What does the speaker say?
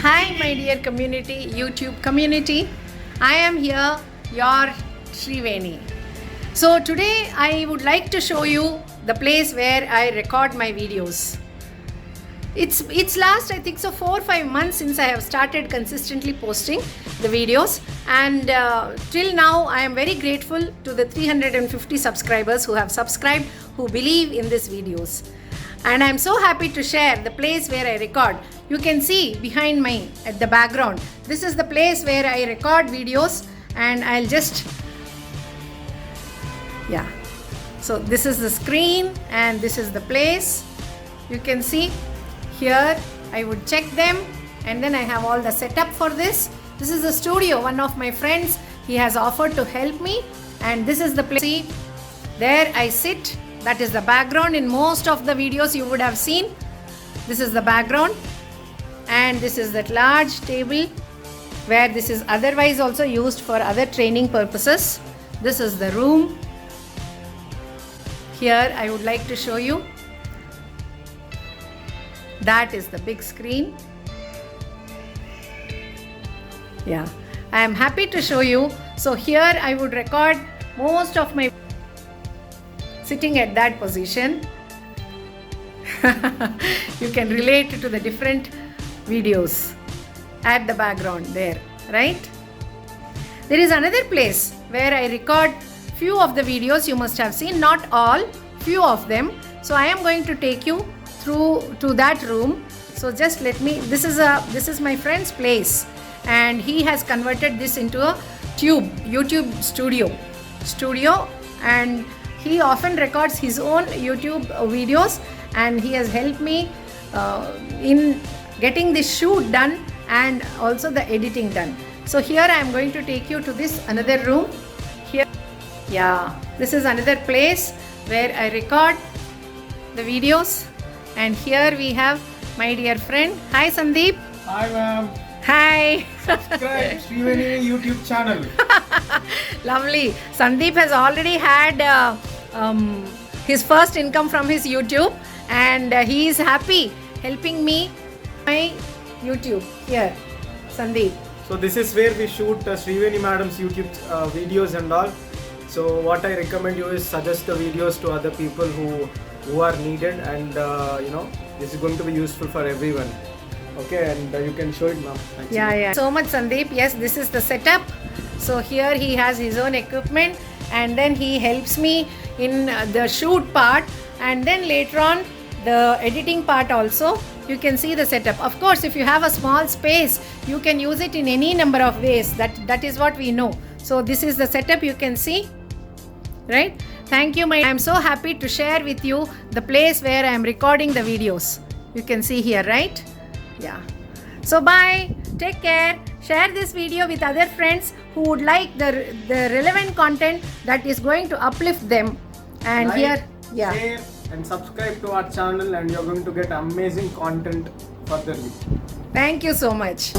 Hi my dear community, YouTube community. I am here, your Sreeveni. So today I would like to show you the place where I record my videos. It's last I think so 4 or 5 months since I have started consistently posting the videos, and till now I am very grateful to the 350 subscribers who have subscribed, who believe in these videos. And I'm so happy to share the place where I record. You can see behind me at the background, this is the place where I record videos, and I'll just, so this is the screen and this is the place. You can see here I would check them, and then I have all the setup for this. This is the studio. One of my friends, he has offered to help me, and this is the place. See, there I sit. That is the background. In most of the videos you would have seen, this is the background, and this is that large table where this is otherwise also used for other training purposes. This is the room. Here I would like to show you. That is the big screen. I am happy to show you. So here I would record most of my sitting at that position. You can relate to the different videos at the background there, right? There is another place where I record few of the videos you must have seen, not all, few of them. So I am going to take you through to that room. So just let me, this is my friend's place, and he has converted this into a YouTube studio, and he often records his own YouTube videos, and he has helped me in getting this shoot done and also the editing done. So here I am going to take you to this another room. Here, this is another place where I record the videos, and here we have my dear friend. Hi Sandeep. Hi ma'am. Hi. Subscribe Sreeveni YouTube channel. Lovely. Sandeep has already had his first income from his YouTube, and he is happy helping me my YouTube. Here, Sandeep. So this is where we shoot Sreeveni madam's YouTube videos and all. So what I recommend you is suggest the videos to other people who are needed, and this is going to be useful for everyone. Okay, and you can show it, ma'am. Yeah. So much, Sandeep. Yes, this is the setup. So here he has his own equipment, and then he helps me in the shoot part, and then later on the editing part also. You can see the setup. Of course, if you have a small space, you can use it in any number of ways. That is what we know. So this is the setup, you can see, right? Thank you. I am so happy to share with you the place where I am recording the videos. You can see here, right? So bye, take care. Share this video with other friends who would like the relevant content that is going to uplift them. And like, share and subscribe to our channel, and you're going to get amazing content furtherly. Thank you so much.